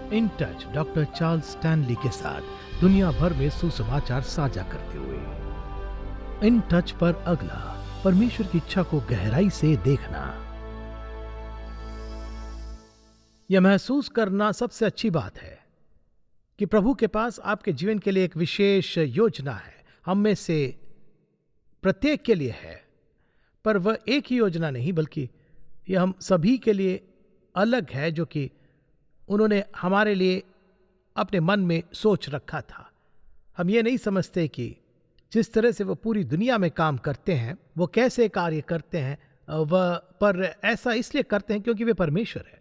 In touch doctor Charles Stanley के साथ दुनिया भर में सुसमाचार साझा करते हुए। इन टच पर अगला, परमेश्वर की इच्छा को गहराई से देखना। यह महसूस करना सबसे अच्छी बात है कि प्रभु के पास आपके जीवन के लिए एक विशेष योजना है। हम में से प्रत्येक के लिए है, पर वह एक ही योजना नहीं, बल्कि यह हम सभी के लिए अलग है, जो कि उन्होंने हमारे लिए अपने मन में सोच रखा था। हम ये नहीं समझते कि जिस तरह से वो पूरी दुनिया में काम करते हैं, वो कैसे कार्य करते हैं, वह पर ऐसा इसलिए करते हैं क्योंकि वे परमेश्वर है।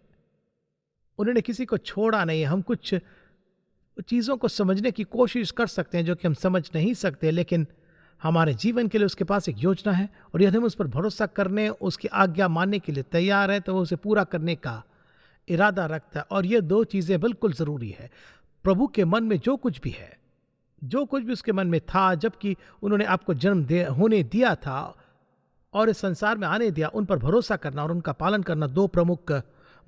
उन्होंने किसी को छोड़ा नहीं। हम कुछ चीज़ों को समझने की कोशिश कर सकते हैं जो कि हम समझ नहीं सकते, लेकिन हमारे जीवन के लिए उसके पास एक योजना है, और यदि हम उस पर भरोसा करने, उसकी आज्ञा मानने के लिए तैयार है, तो वो उसे पूरा करने का इरादा रखता है। और ये दो चीज़ें बिल्कुल ज़रूरी है। प्रभु के मन में जो कुछ भी है, जो कुछ भी उसके मन में था, जबकि उन्होंने आपको होने दिया था और इस संसार में आने दिया, उन पर भरोसा करना और उनका पालन करना दो प्रमुख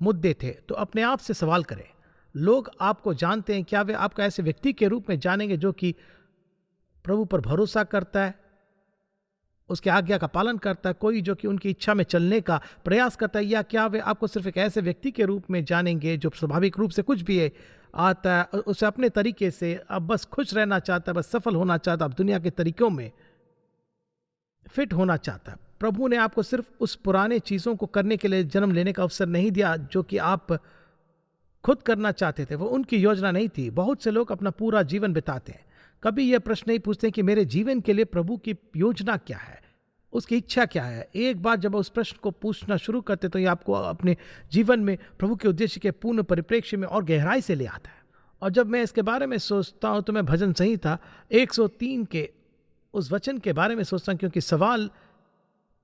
मुद्दे थे। तो अपने आप से सवाल करें, लोग आपको जानते हैं क्या? वे आपको ऐसे व्यक्ति के रूप में जानेंगे जो कि प्रभु पर भरोसा करता है, उसके आज्ञा का पालन करता है, कोई जो कि उनकी इच्छा में चलने का प्रयास करता है? या क्या वे आपको सिर्फ एक ऐसे व्यक्ति के रूप में जानेंगे जो स्वाभाविक रूप से कुछ भी है आता है, उसे अपने तरीके से अब बस खुश रहना चाहता है, बस सफल होना चाहता है, अब दुनिया के तरीकों में फिट होना चाहता है? प्रभु ने आपको सिर्फ उस पुराने चीज़ों को करने के लिए जन्म लेने का अवसर नहीं दिया जो कि आप खुद करना चाहते थे। वो उनकी योजना नहीं थी। बहुत से लोग अपना पूरा जीवन बिताते हैं, कभी यह प्रश्न नहीं पूछते कि मेरे जीवन के लिए प्रभु की योजना क्या है, उसकी इच्छा क्या है। एक बार जब उस प्रश्न को पूछना शुरू करते तो ये आपको अपने जीवन में प्रभु के उद्देश्य के पूर्ण परिप्रेक्ष्य में और गहराई से ले आता है। और जब मैं इसके बारे में सोचता हूँ तो मैं भजन संहिता 103 के उस वचन के बारे में सोचता हूँ, क्योंकि सवाल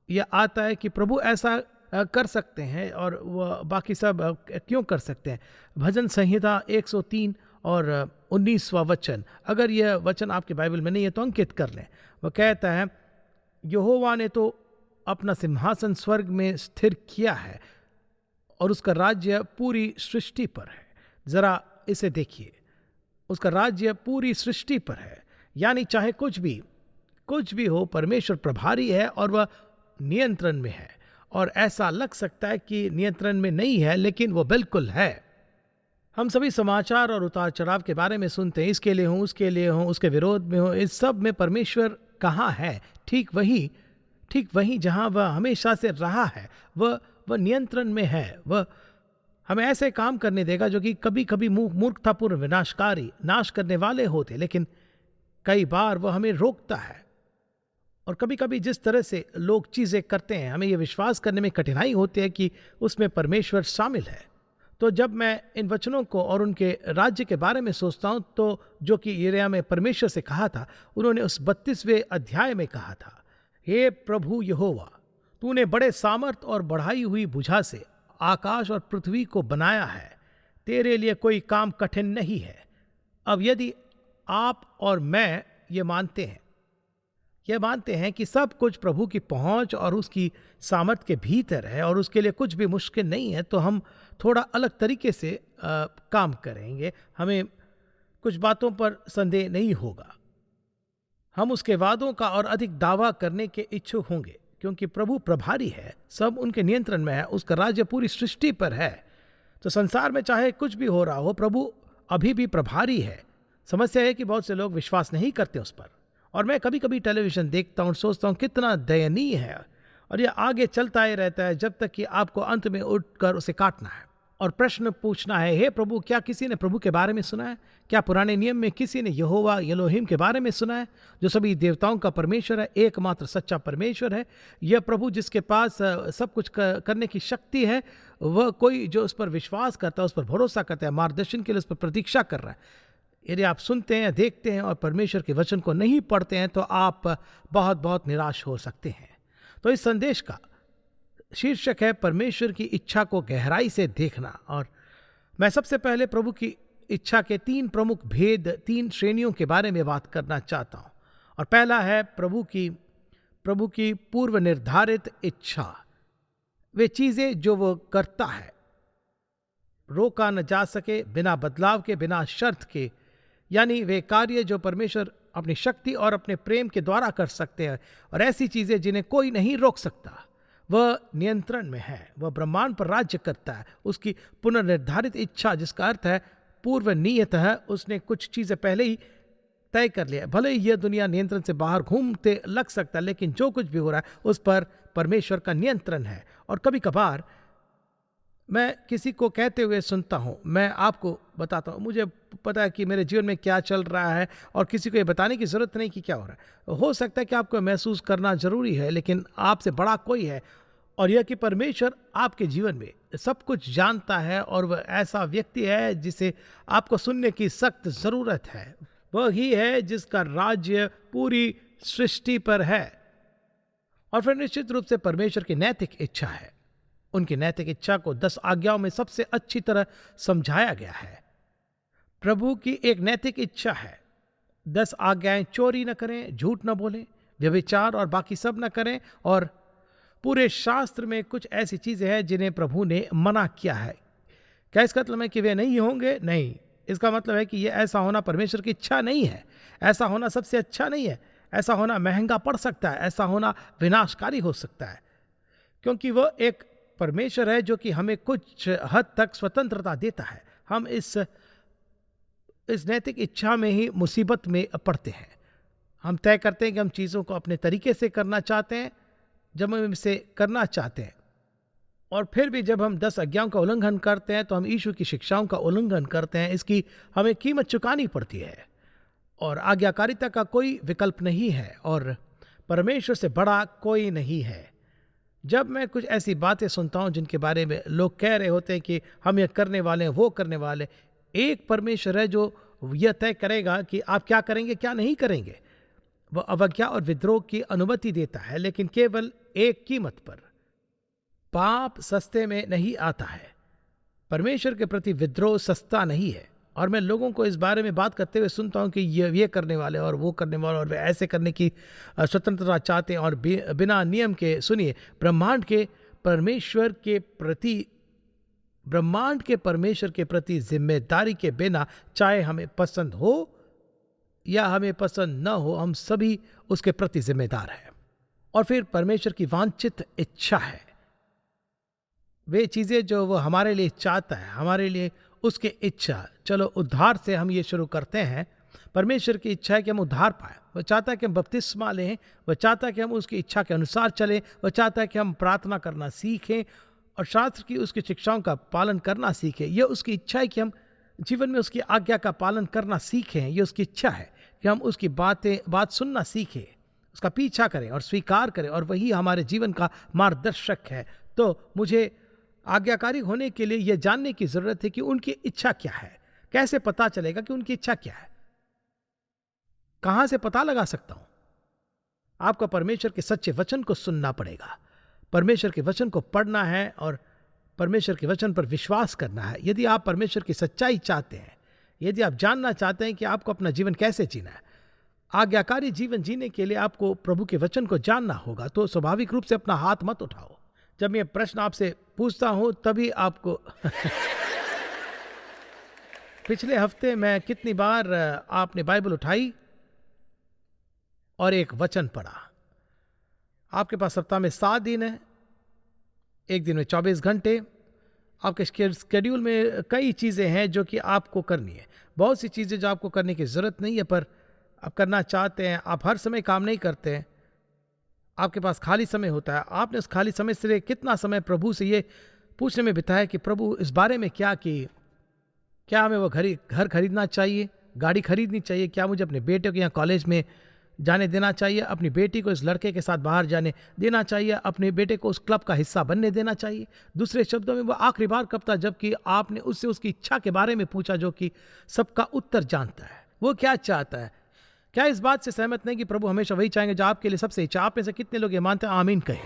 यह आता है कि प्रभु ऐसा कर सकते हैं और वह बाकी सब क्यों कर सकते हैं। भजन संहिता 103 और 19वां वचन, अगर यह वचन आपके बाइबल में नहीं है तो अंकित कर लें। वह कहता है, यहोवा ने तो अपना सिंहासन स्वर्ग में स्थिर किया है और उसका राज्य पूरी सृष्टि पर है। जरा इसे देखिए, उसका राज्य पूरी सृष्टि पर है, यानी चाहे कुछ भी हो, परमेश्वर प्रभारी है और वह नियंत्रण में है। और ऐसा लग सकता है कि नियंत्रण में नहीं है, लेकिन वो बिल्कुल है। हम सभी समाचार और उतार चढ़ाव के बारे में सुनते हैं, इसके लिए हूँ, उसके लिए हूँ, उसके विरोध में हूँ। इस सब में परमेश्वर कहाँ है? ठीक वही जहाँ वह हमेशा से रहा है। वह नियंत्रण में है। वह हमें ऐसे काम करने देगा जो कि कभी कभी मूर्खतापूर्ण विनाशकारी, नाश करने वाले होते, लेकिन कई बार वह हमें रोकता है। और कभी कभी जिस तरह से लोग चीज़ें करते हैं, हमें यह विश्वास करने में कठिनाई होती है कि उसमें परमेश्वर शामिल है। तो जब मैं इन वचनों को और उनके राज्य के बारे में सोचता हूँ, तो जो कि यिर्मयाह में परमेश्वर से कहा था, उन्होंने उस 32वें अध्याय में कहा था, हे प्रभु यहोवा, तूने बड़े सामर्थ और बढ़ाई हुई भुजा से आकाश और पृथ्वी को बनाया है, तेरे लिए कोई काम कठिन नहीं है। अब यदि आप और मैं ये मानते हैं कि सब कुछ प्रभु की पहुंच और उसकी सामर्थ के भीतर है और उसके लिए कुछ भी मुश्किल नहीं है, तो हम थोड़ा अलग तरीके से काम करेंगे। हमें कुछ बातों पर संदेह नहीं होगा। हम उसके वादों का और अधिक दावा करने के इच्छुक होंगे, क्योंकि प्रभु प्रभारी है, सब उनके नियंत्रण में है, उसका राज्य पूरी सृष्टि पर है। तो संसार में चाहे कुछ भी हो रहा हो, प्रभु अभी भी प्रभारी है। समस्या है कि बहुत से लोग विश्वास नहीं करते उस पर। और मैं कभी कभी टेलीविज़न देखता हूँ और सोचता हूँ कितना दयनीय है, और यह आगे चलता ही रहता है जब तक कि आपको अंत में उठकर उसे काटना है और प्रश्न पूछना है, हे प्रभु, क्या किसी ने प्रभु के बारे में सुना है? क्या पुराने नियम में किसी ने यहोवा एलोहिम के बारे में सुना है, जो सभी देवताओं का परमेश्वर है, एकमात्र सच्चा परमेश्वर है? यह प्रभु जिसके पास सब कुछ करने की शक्ति है, वह कोई जो उस पर विश्वास करता है, उस पर भरोसा करता है, मार्गदर्शन के लिए उस पर प्रतीक्षा कर रहा है। यदि आप सुनते हैं, देखते हैं और परमेश्वर के वचन को नहीं पढ़ते हैं, तो आप बहुत बहुत निराश हो सकते हैं। तो इस संदेश का शीर्षक है परमेश्वर की इच्छा को गहराई से देखना। और मैं सबसे पहले प्रभु की इच्छा के 3 प्रमुख भेद, 3 श्रेणियों के बारे में बात करना चाहता हूं। और पहला है प्रभु की पूर्व निर्धारित इच्छा, वे चीजें जो वो करता है। रोका न जा सके, बिना बदलाव के, बिना शर्त के। यानी वे कार्य जो परमेश्वर अपनी शक्ति और अपने प्रेम के द्वारा कर सकते हैं, और ऐसी चीजें जिन्हें कोई नहीं रोक सकता। वह नियंत्रण में है, वह ब्रह्मांड पर राज्य करता है। उसकी पुनर्निर्धारित इच्छा, जिसका अर्थ है पूर्व नियत है, उसने कुछ चीजें पहले ही तय कर लिया। भले ही यह दुनिया नियंत्रण से बाहर घूमते लग सकता है, लेकिन जो कुछ भी हो रहा है उस पर परमेश्वर का नियंत्रण है। और कभी कभार मैं किसी को कहते हुए सुनता हूँ, मैं आपको बताता हूँ, मुझे पता है कि मेरे जीवन में क्या चल रहा है, और किसी को ये बताने की ज़रूरत नहीं कि क्या हो रहा है। हो सकता है कि आपको महसूस करना ज़रूरी है, लेकिन आपसे बड़ा कोई है, और यह कि परमेश्वर आपके जीवन में सब कुछ जानता है, और वह ऐसा व्यक्ति है जिसे आपको सुनने की सख्त ज़रूरत है। वह ही है जिसका राज्य पूरी सृष्टि पर है। और फिर निश्चित रूप से परमेश्वर की नैतिक इच्छा है। उनकी नैतिक इच्छा को 10 आज्ञाओं में सबसे अच्छी तरह समझाया गया है। प्रभु की एक नैतिक इच्छा है। 10 आज्ञाएं: चोरी न करें, झूठ न बोलें, व्यभिचार और बाकी सब न करें। और पूरे शास्त्र में कुछ ऐसी चीजें हैं जिन्हें प्रभु ने मना किया है। क्या इसका मतलब है कि वे नहीं होंगे? नहीं। इसका मतलब है कि यह ऐसा होना परमेश्वर की इच्छा नहीं है। ऐसा होना सबसे अच्छा नहीं है। ऐसा होना महंगा पड़ सकता है। ऐसा होना विनाशकारी हो सकता है, क्योंकि वह एक परमेश्वर है जो कि हमें कुछ हद तक स्वतंत्रता देता है। हम इस नैतिक इच्छा में ही मुसीबत में पड़ते हैं। हम तय करते हैं कि हम चीज़ों को अपने तरीके से करना चाहते हैं, जब हम इसे करना चाहते हैं, और फिर भी जब हम 10 आज्ञाओं का उल्लंघन करते हैं तो हम यीशु की शिक्षाओं का उल्लंघन करते हैं। इसकी हमें कीमत चुकानी पड़ती है, और आज्ञाकारिता का कोई विकल्प नहीं है, और परमेश्वर से बड़ा कोई नहीं है। जब मैं कुछ ऐसी बातें सुनता हूं जिनके बारे में लोग कह रहे होते हैं कि हम ये करने वाले हैं, वो करने वाले, एक परमेश्वर है जो यह तय करेगा कि आप क्या करेंगे, क्या नहीं करेंगे। वह अवज्ञा और विद्रोह की अनुमति देता है, लेकिन केवल एक कीमत पर। पाप सस्ते में नहीं आता है। परमेश्वर के प्रति विद्रोह सस्ता नहीं है। और मैं लोगों को इस बारे में बात करते हुए सुनता हूं कि ये करने वाले और वो करने वाले, और वे ऐसे करने की स्वतंत्रता चाहते हैं, और बिना नियम के। सुनिए, ब्रह्मांड के परमेश्वर के प्रति जिम्मेदारी के बिना, चाहे हमें पसंद हो या हमें पसंद न हो, हम सभी उसके प्रति जिम्मेदार हैं। और फिर परमेश्वर की वांछित इच्छा है, वे चीजें जो वो हमारे लिए चाहता है, हमारे लिए उसकी इच्छा। चलो उद्धार से हम ये शुरू करते हैं। परमेश्वर की इच्छा है कि हम उद्धार पाएं। वह चाहता है कि हम बपतिस्मा लें। वह चाहता है कि हम उसकी इच्छा के अनुसार चलें। वह चाहता है कि हम प्रार्थना करना सीखें और शास्त्र की उसकी शिक्षाओं का पालन करना सीखें। यह उसकी इच्छा है कि हम जीवन में उसकी आज्ञा का पालन करना सीखें। यह उसकी इच्छा है कि हम उसकी बात सुनना सीखें, उसका पीछा करें और स्वीकार करें, और वही हमारे जीवन का मार्गदर्शक है। तो मुझे आज्ञाकारी होने के लिए यह जानने की जरूरत है कि उनकी इच्छा क्या है। कैसे पता चलेगा कि उनकी इच्छा क्या है? कहां से पता लगा सकता हूं? आपको परमेश्वर के सच्चे वचन को सुनना पड़ेगा। परमेश्वर के वचन को पढ़ना है और परमेश्वर के वचन पर विश्वास करना है। यदि आप परमेश्वर की सच्चाई चाहते हैं, यदि आप जानना चाहते हैं कि आपको अपना जीवन कैसे जीना है, आज्ञाकारी जीवन जीने के लिए आपको प्रभु के वचन को जानना होगा। तो स्वाभाविक रूप से अपना हाथ मत उठाओ। जब मैं प्रश्न आपसे पूछता हूं तभी आपको पिछले हफ्ते मैं कितनी बार आपने बाइबल उठाई और एक वचन पढ़ा? आपके पास सप्ताह में 7 दिन है, एक दिन में 24 घंटे। आपके स्केड्यूल में कई चीज़ें हैं जो कि आपको करनी है। बहुत सी चीज़ें जो आपको करने की ज़रूरत नहीं है पर आप करना चाहते हैं। आप हर समय काम नहीं करते हैं, आपके पास खाली समय होता है। आपने उस खाली समय से कितना समय प्रभु से ये पूछने में बिताया कि प्रभु इस बारे में क्या हमें वो घर खरीदना चाहिए, गाड़ी खरीदनी चाहिए, क्या मुझे अपने बेटे को यहाँ कॉलेज में जाने देना चाहिए, अपनी बेटी को इस लड़के के साथ बाहर जाने देना चाहिए, अपने बेटे को उस क्लब का हिस्सा बनने देना चाहिए। दूसरे शब्दों में वो आखिरी बार कब था जबकि आपने उससे उसकी इच्छा के बारे में पूछा, जो कि सबका उत्तर जानता है। वो क्या चाहता है? क्या इस बात से सहमत नहीं कि प्रभु हमेशा वही चाहेंगे जो आपके लिए सबसे अच्छा? आप में से कितने लोग ये मानते हैं? आमीन कहें।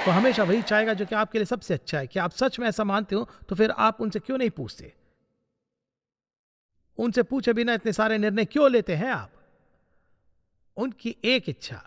वो हमेशा वही चाहेगा जो कि आपके लिए सबसे अच्छा है। क्या आप सच में ऐसा मानते हो? तो फिर आप उनसे क्यों नहीं पूछते? उनसे पूछे बिना इतने सारे निर्णय क्यों लेते हैं आप? उनकी एक इच्छा,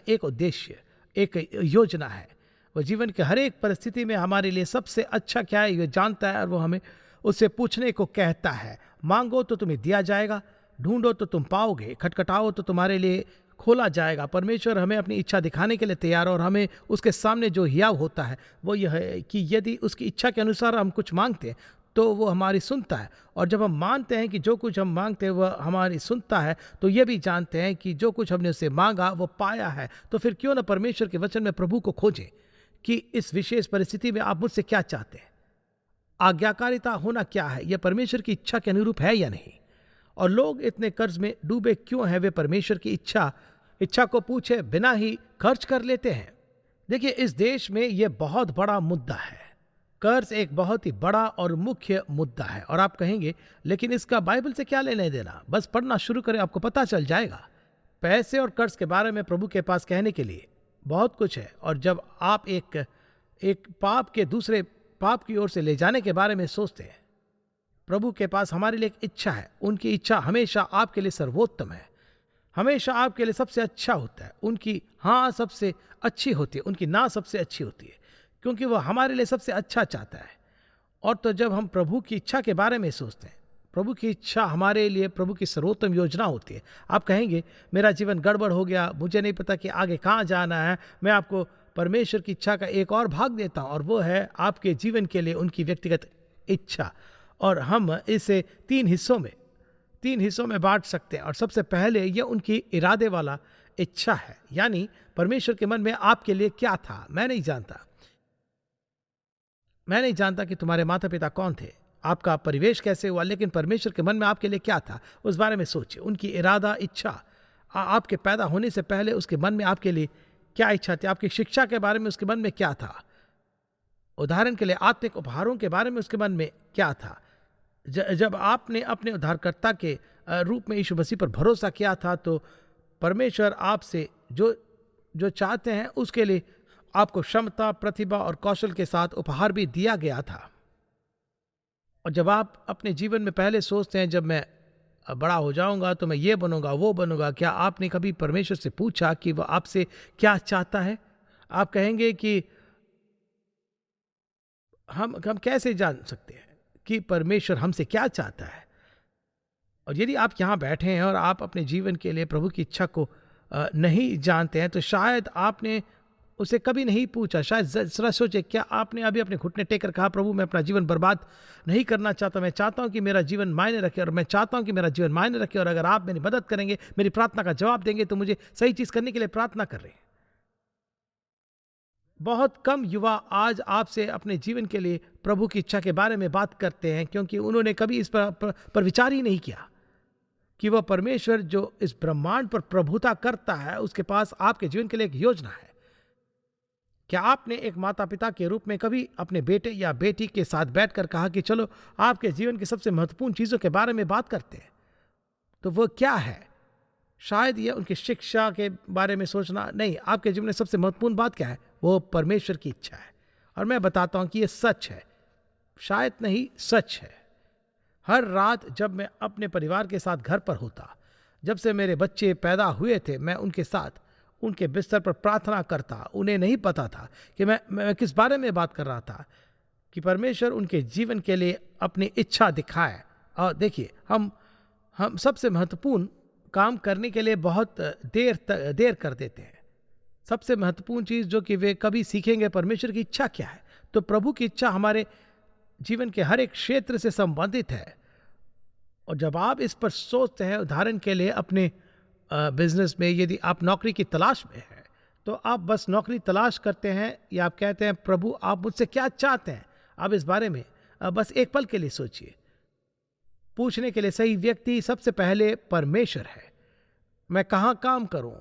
एक उद्देश्य, एक योजना है। वो जीवन के हर एक परिस्थिति में हमारे लिए सबसे अच्छा क्या है ये जानता है, और वो हमें उससे पूछने को कहता है। मांगो तो तुम्हें दिया जाएगा, ढूंढो तो तुम पाओगे, खटखटाओ तो तुम्हारे लिए खोला जाएगा। परमेश्वर हमें अपनी इच्छा दिखाने के लिए तैयार है, और हमें उसके सामने जो हियाव होता है वो यह है कि यदि उसकी इच्छा के अनुसार हम कुछ मांगते हैं तो वो हमारी सुनता है। और जब हम मानते हैं कि जो कुछ हम मांगते हैं वह हमारी सुनता है, तो ये भी जानते हैं कि जो कुछ हमने उससे मांगा वो पाया है। तो फिर क्यों ना परमेश्वर के वचन में प्रभु को खोजें कि इस विशेष परिस्थिति में आप मुझसे क्या चाहते हैं। आज्ञाकारिता होना क्या है, यह परमेश्वर की इच्छा के अनुरूप है या नहीं। और लोग इतने कर्ज में डूबे क्यों हैं? वे परमेश्वर की इच्छा को पूछे बिना ही खर्च कर लेते हैं। देखिए, इस देश में यह बहुत बड़ा मुद्दा है। कर्ज एक बहुत ही बड़ा और मुख्य मुद्दा है। और आप कहेंगे लेकिन इसका बाइबल से क्या लेने देना? बस पढ़ना शुरू करें, आपको पता चल जाएगा। पैसे और कर्ज के बारे में प्रभु के पास कहने के लिए बहुत कुछ है। और जब आप एक पाप के दूसरे पाप की ओर से ले जाने के बारे में सोचते हैं, प्रभु के पास हमारे लिए एक इच्छा है। उनकी इच्छा हमेशा आपके लिए सर्वोत्तम है, हमेशा आपके लिए सबसे अच्छा होता है। उनकी हाँ सबसे अच्छी होती है, उनकी ना सबसे अच्छी होती है, क्योंकि वह हमारे लिए सबसे अच्छा चाहता है। और तो जब हम प्रभु की इच्छा के बारे में सोचते हैं, प्रभु की इच्छा हमारे लिए प्रभु की सर्वोत्तम योजना होती है। आप कहेंगे मेरा जीवन गड़बड़ हो गया, मुझे नहीं पता कि आगे कहाँ जाना है। मैं आपको परमेश्वर की इच्छा का एक और भाग देता हूँ, और वो है आपके जीवन के लिए उनकी व्यक्तिगत इच्छा। और हम इसे तीन हिस्सों में बांट सकते हैं। और सबसे पहले यह उनकी इरादे वाला इच्छा है, यानी परमेश्वर के मन में आपके लिए क्या था। मैं नहीं जानता कि तुम्हारे माता पिता कौन थे, आपका परिवेश कैसे हुआ, लेकिन परमेश्वर के मन में आपके लिए क्या था उस बारे में सोचिए। उनकी इरादा इच्छा आपके पैदा होने से पहले उसके मन में आपके लिए क्या इच्छा थी। आपकी शिक्षा के बारे में उसके मन में क्या था। उदाहरण के लिए आत्मिक उपहारों के बारे में उसके मन में क्या था। जब आपने अपने उद्धारकर्ता के रूप में यीशु मसीह पर भरोसा किया था, तो परमेश्वर आपसे जो चाहते हैं उसके लिए आपको क्षमता, प्रतिभा और कौशल के साथ उपहार भी दिया गया था। और जब आप अपने जीवन में पहले सोचते हैं जब मैं बड़ा हो जाऊंगा तो मैं ये बनूंगा वो बनूंगा, क्या आपने कभी परमेश्वर से पूछा कि वह आपसे क्या चाहता है? आप कहेंगे कि हम कैसे जान सकते हैं कि परमेश्वर हमसे क्या चाहता है? और यदि आप यहाँ बैठे हैं और आप अपने जीवन के लिए प्रभु की इच्छा को नहीं जानते हैं, तो शायद आपने उसे कभी नहीं पूछा। शायद जरा सोचे, क्या आपने अभी अपने घुटने टेक कर कहा प्रभु मैं अपना जीवन बर्बाद नहीं करना चाहता, मैं चाहता हूं कि मेरा जीवन मायने रखे, और मैं चाहता हूं कि मेरा जीवन मायने रखे, और अगर आप मेरी मदद करेंगे, मेरी प्रार्थना का जवाब देंगे, तो मुझे सही चीज करने के लिए प्रार्थना कर रहे हैं। बहुत कम युवा आज आपसे अपने जीवन के लिए प्रभु की इच्छा के बारे में बात करते हैं, क्योंकि उन्होंने कभी इस पर विचार ही नहीं किया कि वह परमेश्वर जो इस ब्रह्मांड पर प्रभुता करता है, उसके पास आपके जीवन के लिए एक योजना है। क्या आपने एक माता पिता के रूप में कभी अपने बेटे या बेटी के साथ बैठकर कहा कि चलो आपके जीवन की सबसे महत्वपूर्ण चीजों के बारे में बात करते हैं? तो वो क्या है? शायद यह उनकी शिक्षा के बारे में सोचना नहीं। आपके जीवन में सबसे महत्वपूर्ण बात क्या है? वो परमेश्वर की इच्छा है। और मैं बताता हूं कि यह सच है, शायद नहीं सच है। हर रात जब मैं अपने परिवार के साथ घर पर होता, जब से मेरे बच्चे पैदा हुए थे, मैं उनके साथ उनके बिस्तर पर प्रार्थना करता। उन्हें नहीं पता था कि मैं किस बारे में बात कर रहा था, कि परमेश्वर उनके जीवन के लिए अपनी इच्छा दिखाए। और देखिए, हम सबसे महत्वपूर्ण काम करने के लिए बहुत देर कर देते हैं। सबसे महत्वपूर्ण चीज जो कि वे कभी सीखेंगे, परमेश्वर की इच्छा क्या है। तो प्रभु की इच्छा हमारे जीवन के हर एक क्षेत्र से संबंधित है। और जब आप इस पर सोचते हैं, उदाहरण के लिए अपने बिजनेस में यदि आप नौकरी की तलाश में हैं, तो आप बस नौकरी तलाश करते हैं, या आप कहते हैं प्रभु आप मुझसे क्या चाहते हैं? आप इस बारे में बस एक पल के लिए सोचिए। पूछने के लिए सही व्यक्ति सबसे पहले परमेश्वर है। मैं कहाँ काम करूं?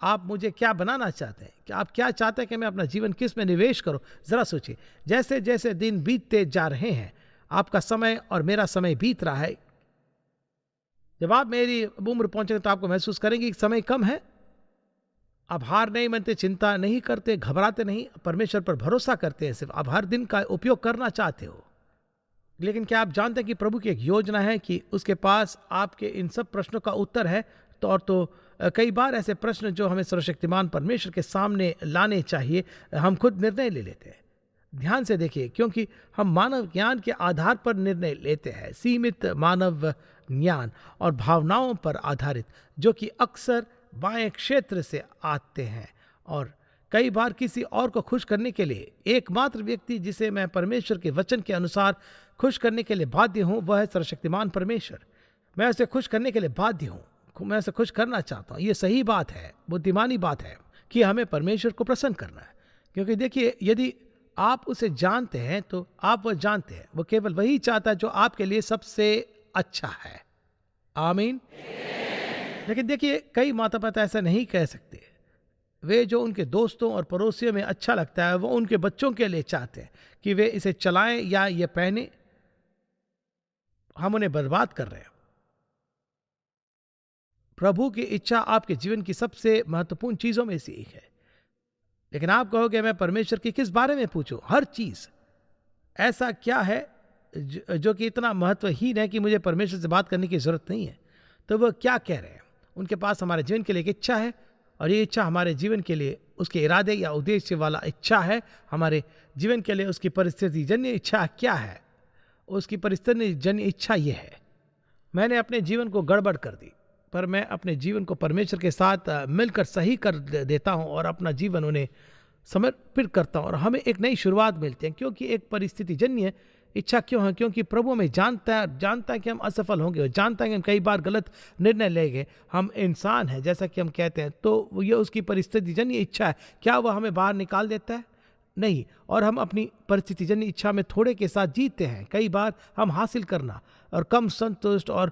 आप मुझे क्या बनाना चाहते हैं? कि आप क्या चाहते हैं कि मैं अपना जीवन किस में निवेश करूं? जरा सोचिए। जैसे जैसे दिन बीतते जा रहे हैं, आपका समय और मेरा समय बीत रहा है। जब आप मेरी उम्र पहुंचेंगे तो आपको महसूस करेंगे कि समय कम है। आप हार नहीं मानते, चिंता नहीं करते, घबराते नहीं, परमेश्वर पर भरोसा करते हैं। सिर्फ आप हर दिन का उपयोग करना चाहते हो। लेकिन क्या आप जानते हैं कि प्रभु की एक योजना है कि उसके पास आपके इन सब प्रश्नों का उत्तर है? तो कई बार ऐसे प्रश्न जो हमें सर्वशक्तिमान परमेश्वर के सामने लाने चाहिए, हम खुद निर्णय ले लेते हैं। ध्यान से देखिए, क्योंकि हम मानव ज्ञान के आधार पर निर्णय लेते हैं, सीमित मानव ज्ञान और भावनाओं पर आधारित, जो कि अक्सर बाएं क्षेत्र से आते हैं। और कई बार किसी और को खुश करने के लिए एकमात्र व्यक्ति जिसे मैं परमेश्वर के वचन के अनुसार खुश करने के लिए बाध्य हूँ, वह है सर्वशक्तिमान परमेश्वर। मैं उसे खुश करने के लिए बाध्य हूँ, मैं उसे खुश करना चाहता हूँ। ये सही बात है, बुद्धिमानी बात है कि हमें परमेश्वर को प्रसन्न करना है। क्योंकि देखिए, यदि आप उसे जानते हैं तो आप वह जानते हैं, वो केवल वही चाहता है जो आपके लिए सबसे अच्छा है। आमीन। लेकिन देखिए, कई माता पिता ऐसा नहीं कह सकते। वे जो उनके दोस्तों और पड़ोसियों में अच्छा लगता है, वो उनके बच्चों के लिए चाहते हैं कि वे इसे चलाएं या ये पहने। हम उन्हें बर्बाद कर रहे हैं। प्रभु की इच्छा आपके जीवन की सबसे महत्वपूर्ण चीजों में से एक है। लेकिन आप कहोगे, मैं परमेश्वर की किस बारे में पूछूं? हर चीज। ऐसा क्या है जो कि इतना महत्वहीन है कि मुझे परमेश्वर से बात करने की जरूरत नहीं है? तो वह क्या कह रहे हैं? उनके पास हमारे जीवन के लिए एक इच्छा है, और ये इच्छा हमारे जीवन के लिए उसके इरादे या उद्देश्य वाला इच्छा है। हमारे जीवन के लिए उसकी परिस्थिति जन्य इच्छा क्या है? उसकी परिस्थिति जन्य इच्छा ये है, मैंने अपने जीवन को गड़बड़ कर दी, पर मैं अपने जीवन को परमेश्वर के साथ मिलकर सही कर देता हूं और अपना जीवन उन्हें समर्पित करता हूं, और हमें एक नई शुरुआत मिलती है। क्योंकि एक परिस्थिति जन्य इच्छा क्यों है? क्योंकि प्रभु हमें जानता है कि हम असफल होंगे, और जानता है कि हम कई बार गलत निर्णय लेंगे। हम इंसान हैं, जैसा कि हम कहते हैं। तो ये उसकी परिस्थिति जन्य इच्छा है। क्या वह हमें बाहर निकाल देता है? नहीं। और हम अपनी परिस्थिति जन्य इच्छा में थोड़े के साथ जीते हैं। कई बार हम हासिल करना और कम संतुष्ट और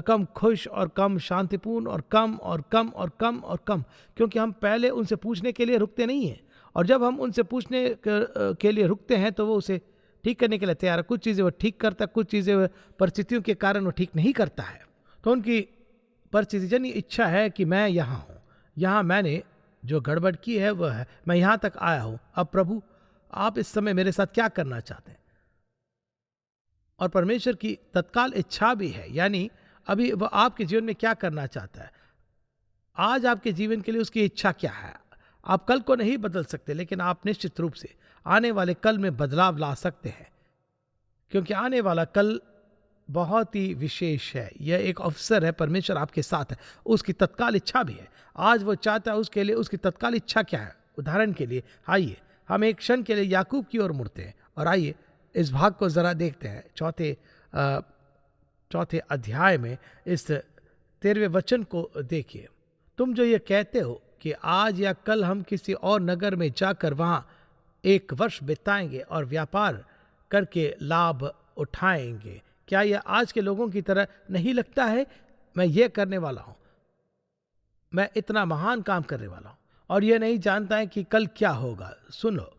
कम खुश और कम शांतिपूर्ण और कम और कम और कम और कम, क्योंकि हम पहले उनसे पूछने के लिए रुकते नहीं हैं। और जब हम उनसे पूछने के लिए रुकते हैं तो वो उसे ठीक करने के लिए तैयार है। कुछ चीज़ें वो ठीक करता है, कुछ चीज़ें वो परिस्थितियों के कारण वो ठीक नहीं करता है। तो उनकी परिस्थितिजन्य इच्छा है कि मैं यहाँ हूँ, यहाँ मैंने जो गड़बड़ की है वह है, मैं यहाँ तक आया हूँ। अब प्रभु, आप इस समय मेरे साथ क्या करना चाहते हैं? और परमेश्वर की तत्काल इच्छा भी है, यानी अभी वह आपके जीवन में क्या करना चाहता है। आज आपके जीवन के लिए उसकी इच्छा क्या है? आप कल को नहीं बदल सकते, लेकिन आप निश्चित रूप से आने वाले कल में बदलाव ला सकते हैं, क्योंकि आने वाला कल बहुत ही विशेष है। यह एक अवसर है, परमेश्वर आपके साथ है, उसकी तत्काल इच्छा भी है। आज वो चाहता है, उसके लिए उसकी तत्काल इच्छा क्या है? उदाहरण के लिए आइए हम एक क्षण के लिए याकूब की ओर मुड़ते हैं, और आइए इस भाग को जरा देखते हैं। चौथे अध्याय में इस 13वें वचन को देखिए। तुम जो ये कहते हो कि आज या कल हम किसी और नगर में जाकर वहां 1 वर्ष बिताएंगे और व्यापार करके लाभ उठाएंगे, क्या यह आज के लोगों की तरह नहीं लगता है? मैं ये करने वाला हूं, मैं इतना महान काम करने वाला हूं, और यह नहीं जानता है कि कल क्या होगा। सुनो,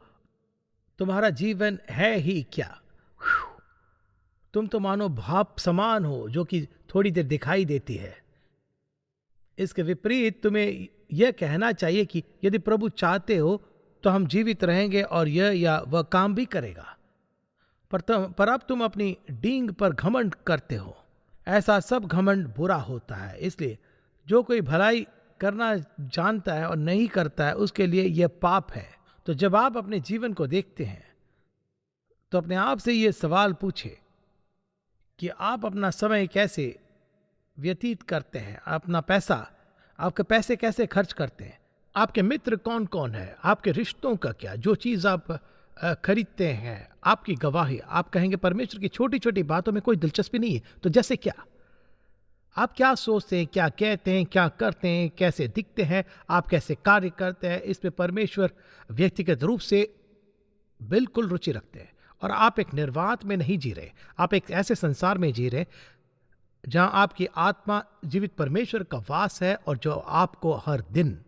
तुम्हारा जीवन है ही क्या? तुम तो मानो भाप समान हो जो कि थोड़ी देर दिखाई देती है। इसके विपरीत तुम्हें यह कहना चाहिए कि यदि प्रभु चाहते हो तो हम जीवित रहेंगे और यह या वह काम भी करेगा। पर अब तुम अपनी डींग पर घमंड करते हो। ऐसा सब घमंड बुरा होता है। इसलिए जो कोई भलाई करना जानता है और नहीं करता है, उसके लिए यह पाप है। तो जब आप अपने जीवन को देखते हैं तो अपने आप से यह सवाल पूछे कि आप अपना समय कैसे व्यतीत करते हैं, अपना पैसा, आपके पैसे कैसे खर्च करते हैं, आपके मित्र कौन कौन है, आपके रिश्तों का क्या, जो चीज़ आप खरीदते हैं, आपकी गवाही। आप कहेंगे परमेश्वर की छोटी छोटी बातों में कोई दिलचस्पी नहीं है। तो जैसे क्या? आप क्या सोचते हैं, क्या कहते हैं, क्या करते हैं, कैसे दिखते हैं, आप कैसे कार्य करते हैं, इस पे परमेश्वर व्यक्तिगत रूप से बिल्कुल रुचि रखते हैं। और आप एक निर्वात में नहीं जी रहे, आप एक ऐसे संसार में जी रहे जहां आपकी आत्मा जीवित परमेश्वर का वास है, और जो आपको हर दिन,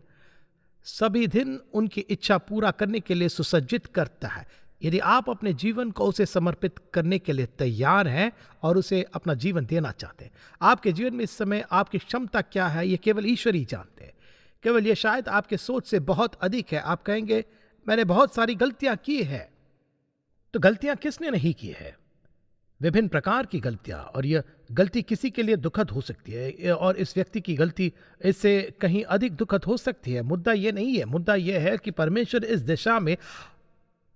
सभी दिन उनकी इच्छा पूरा करने के लिए सुसज्जित करता है। यदि आप अपने जीवन को उसे समर्पित करने के लिए तैयार हैं और उसे अपना जीवन देना चाहते हैं, आपके जीवन में इस समय आपकी क्षमता क्या है, ये केवल ईश्वर ही जानते हैं। केवल ये शायद आपके सोच से बहुत अधिक है। आप कहेंगे मैंने बहुत सारी गलतियां की है। तो गलतियां किसने नहीं की है? विभिन्न प्रकार की गलतियां, और यह गलती किसी के लिए दुखद हो सकती है और इस व्यक्ति की गलती इससे कहीं अधिक दुखद हो सकती है। मुद्दा ये नहीं है, मुद्दा यह है कि परमेश्वर इस दिशा में,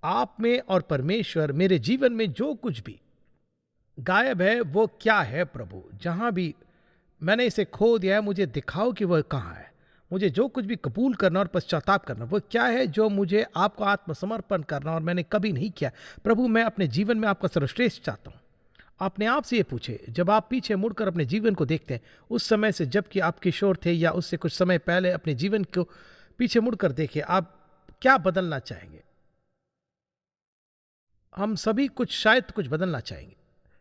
आप में और परमेश्वर मेरे जीवन में जो कुछ भी गायब है वो क्या है प्रभु। जहां भी मैंने इसे खो दिया है, मुझे दिखाओ कि वह कहाँ है। मुझे जो कुछ भी कबूल करना और पश्चाताप करना, वो क्या है जो मुझे आपको आत्मसमर्पण करना और मैंने कभी नहीं किया। प्रभु, मैं अपने जीवन में आपका सर्वश्रेष्ठ चाहता हूँ। अपने आप से ये पूछे, जब आप पीछे मुड़कर अपने जीवन को देखते हैं, उस समय से जबकि आप किशोर थे या उससे कुछ समय पहले, अपने जीवन को पीछे मुड़कर देखे, आप क्या बदलना चाहेंगे। हम सभी शायद कुछ बदलना चाहेंगे,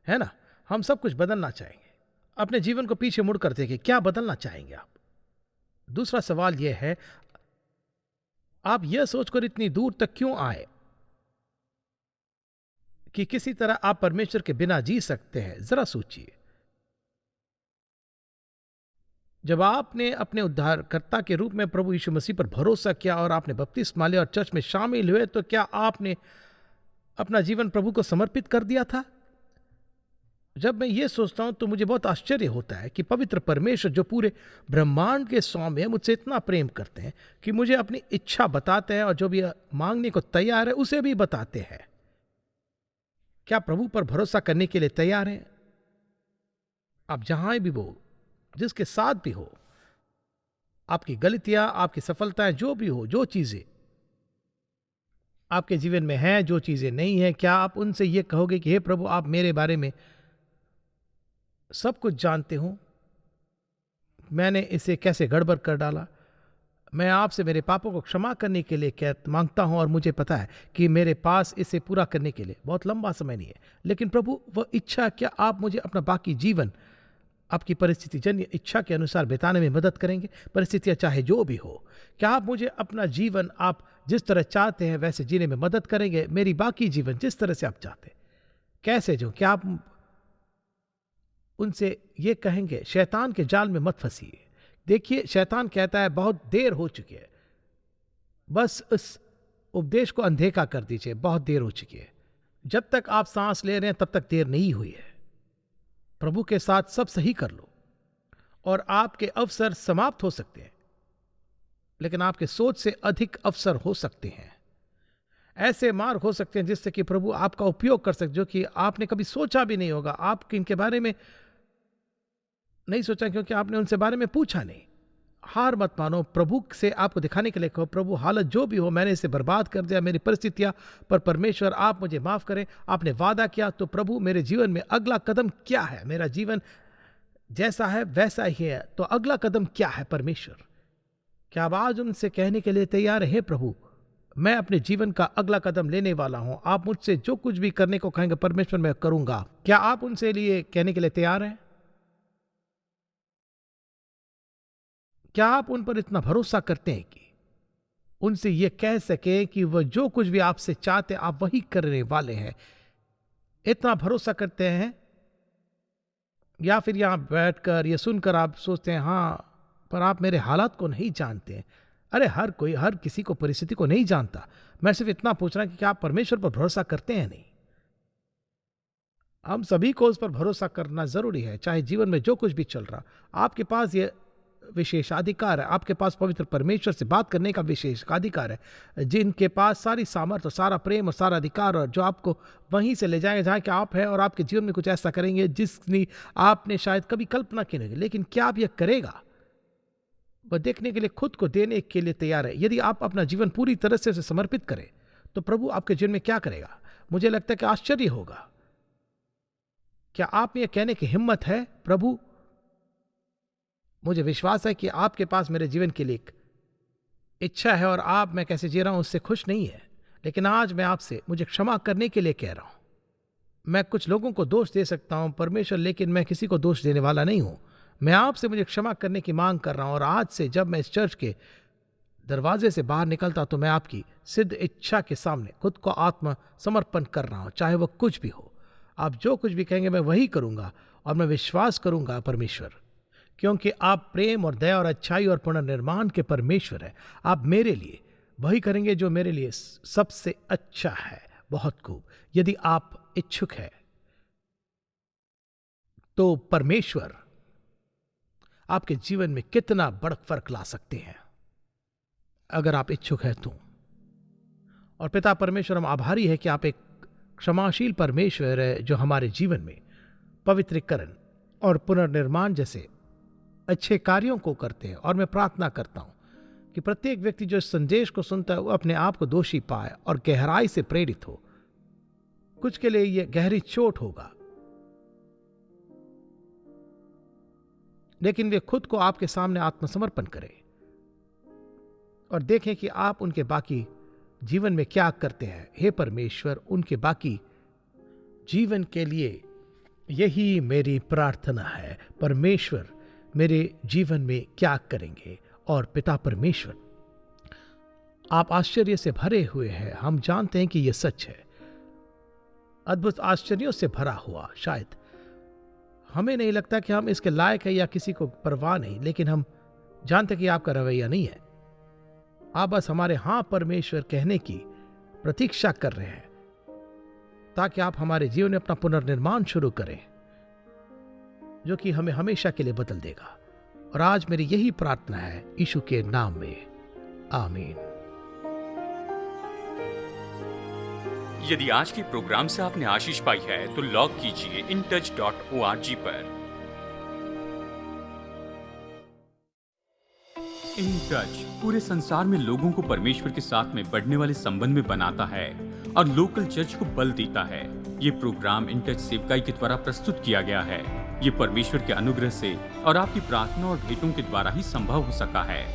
है ना। हम सब कुछ बदलना चाहेंगे। अपने जीवन को पीछे मुड़कर देखें, क्या बदलना चाहेंगे आप। दूसरा सवाल यह है, आप यह सोचकर इतनी दूर तक क्यों आए कि किसी तरह आप परमेश्वर के बिना जी सकते हैं। जरा सोचिए, जब आपने अपने उद्धारकर्ता के रूप में प्रभु यीशु मसीह पर भरोसा किया और आपने बपतिस्मा लिया और चर्च में शामिल हुए, तो क्या आपने अपना जीवन प्रभु को समर्पित कर दिया था। जब मैं ये सोचता हूं तो मुझे बहुत आश्चर्य होता है कि पवित्र परमेश्वर, जो पूरे ब्रह्मांड के स्वामी है, मुझसे इतना प्रेम करते हैं कि मुझे अपनी इच्छा बताते हैं और जो भी मांगने को तैयार है उसे भी बताते हैं। क्या प्रभु पर भरोसा करने के लिए तैयार हैं। आप जहां भी हो, जिसके साथ भी हो, आपकी गलतियां, आपकी सफलताएं, जो भी हो, जो चीजें आपके जीवन में हैं, जो चीजें नहीं हैं, क्या आप उनसे ये कहोगे कि हे प्रभु, आप मेरे बारे में सब कुछ जानते हो, मैंने इसे कैसे गड़बड़ कर डाला, मैं आपसे मेरे पापों को क्षमा करने के लिए मांगता हूं और मुझे पता है कि मेरे पास इसे पूरा करने के लिए बहुत लंबा समय नहीं है, लेकिन प्रभु वह इच्छा, क्या आप मुझे अपना बाकी जीवन आपकी परिस्थिति जन्य इच्छा के अनुसार बिताने में मदद करेंगे। परिस्थितियां चाहे जो भी हो, क्या आप मुझे अपना जीवन आप जिस तरह चाहते हैं वैसे जीने में मदद करेंगे। मेरी बाकी जीवन जिस तरह से आप चाहते हैं, कैसे जो, क्या आप उनसे ये कहेंगे, शैतान के जाल में मत फंसिए। देखिए, शैतान कहता है बहुत देर हो चुकी है, बस इस उपदेश को अनदेखा कर दीजिए, बहुत देर हो चुकी है। जब तक आप सांस ले रहे हैं तब तक देर नहीं हुई है। प्रभु के साथ सब सही कर लो और आपके अवसर समाप्त हो सकते हैं, लेकिन आपके सोच से अधिक अवसर हो सकते हैं। ऐसे मार्ग हो सकते हैं जिससे कि प्रभु आपका उपयोग कर सकते, जो कि आपने कभी सोचा भी नहीं होगा। आप इनके बारे में नहीं सोचा क्योंकि आपने उनसे बारे में पूछा नहीं। हार मत मानो, प्रभु से आपको दिखाने के लिए कहो, प्रभु हालत जो भी हो, मैंने इसे बर्बाद कर दिया, मेरी परिस्थितियां, पर परमेश्वर आप मुझे माफ करें। आपने वादा किया, तो प्रभु मेरे जीवन में अगला कदम क्या है। मेरा जीवन जैसा है वैसा ही है, तो अगला कदम क्या है परमेश्वर। क्या आप आज उनसे कहने के लिए तैयार है, प्रभु मैं अपने जीवन का अगला कदम लेने वाला हूं, आप मुझसे जो कुछ भी करने को कहेंगे परमेश्वर मैं करूंगा। क्या आप उनसे लिए कहने के लिए तैयार हैं। क्या आप उन पर इतना भरोसा करते हैं कि उनसे यह कह सके कि वह जो कुछ भी आपसे चाहते आप वही करने वाले हैं। इतना भरोसा करते हैं, या फिर यहां बैठकर या सुनकर आप सोचते हैं हां, पर आप मेरे हालात को नहीं जानते हैं। अरे हर किसी को, परिस्थिति को नहीं जानता। मैं सिर्फ इतना पूछ रहा हूं कि क्या आप परमेश्वर पर भरोसा करते हैं। नहीं, हम सभी को उस पर भरोसा करना जरूरी है, चाहे जीवन में जो कुछ भी चल रहा। आपके पास ये विशेषाधिकार है, आपके पास पवित्र परमेश्वर से बात करने का विशेषाधिकार है, जिनके पास सारी सामर्थ्य और सारा प्रेम और सारा अधिकार, और जो आपको वहीं से ले जाएगा जहाँ कि आप हैं, और आपके जीवन में कुछ ऐसा करेंगे जिसने आपने शायद कभी कल्पना की नहीं। लेकिन क्या आप यह करेगा, वह देखने के लिए खुद को देने के लिए तैयार है। यदि आप अपना जीवन पूरी तरह से उसे समर्पित करें, तो प्रभु आपके जीवन में क्या करेगा, मुझे लगता है कि आश्चर्य होगा। क्या आप यह कहने की हिम्मत है, प्रभु मुझे विश्वास है कि आपके पास मेरे जीवन के लिए एक इच्छा है, और आप मैं कैसे जी रहा हूं उससे खुश नहीं है, लेकिन आज मैं आपसे मुझे क्षमा करने के लिए कह रहा हूं। मैं कुछ लोगों को दोष दे सकता हूं परमेश्वर, लेकिन मैं किसी को दोष देने वाला नहीं हूं। मैं आपसे मुझे क्षमा करने की मांग कर रहा हूं, और आज से जब मैं इस चर्च के दरवाजे से बाहर निकलता तो मैं आपकी सिद्ध इच्छा के सामने खुद को आत्म समर्पण कर रहा हूं, चाहे वह कुछ भी हो। आप जो कुछ भी कहेंगे मैं वही करूंगा, और मैं विश्वास करूंगा परमेश्वर, क्योंकि आप प्रेम और दया और अच्छाई और पुनर्निर्माण के परमेश्वर हैं। आप मेरे लिए वही करेंगे जो मेरे लिए सबसे अच्छा है। बहुत खूब। यदि आप इच्छुक हैं तो परमेश्वर आपके जीवन में कितना बड़ा फर्क ला सकते हैं, अगर आप इच्छुक हैं तो। और पिता परमेश्वर, हम आभारी है कि आप एक क्षमाशील परमेश्वर है जो हमारे जीवन में पवित्रीकरण और पुनर्निर्माण जैसे अच्छे कार्यों को करते हैं। और मैं प्रार्थना करता हूं कि प्रत्येक व्यक्ति जो इस संदेश को सुनता है वो अपने आप को दोषी पाए और गहराई से प्रेरित हो। कुछ के लिए यह गहरी चोट होगा, लेकिन वे खुद को आपके सामने आत्मसमर्पण करें और देखें कि आप उनके बाकी जीवन में क्या करते हैं। हे परमेश्वर, उनके बाकी जीवन के लिए यही मेरी प्रार्थना है। परमेश्वर मेरे जीवन में क्या करेंगे। और पिता परमेश्वर, आप आश्चर्य से भरे हुए हैं। हम जानते हैं कि यह सच है, अद्भुत आश्चर्यों से भरा हुआ। शायद हमें नहीं लगता कि हम इसके लायक है या किसी को परवाह नहीं, लेकिन हम जानते कि आपका रवैया नहीं है। आप बस हमारे हां परमेश्वर कहने की प्रतीक्षा कर रहे हैं ताकि आप हमारे जीवन में अपना पुनर्निर्माण शुरू करें, जो कि हमें हमेशा के लिए बदल देगा। और आज मेरी यही प्रार्थना है यीशु के नाम में, आमीन। यदि आज के प्रोग्राम से आपने आशीष पाई है तो लॉग कीजिए intouch.org पर। इन टच पूरे संसार में लोगों को परमेश्वर के साथ में बढ़ने वाले संबंध में बनाता है और लोकल चर्च को बल देता है। ये प्रोग्राम इन टच सेवकाई के द्वारा प्रस्तुत किया गया है। ये परमेश्वर के अनुग्रह से और आपकी प्रार्थना और भेंटों के द्वारा ही संभव हो सका है।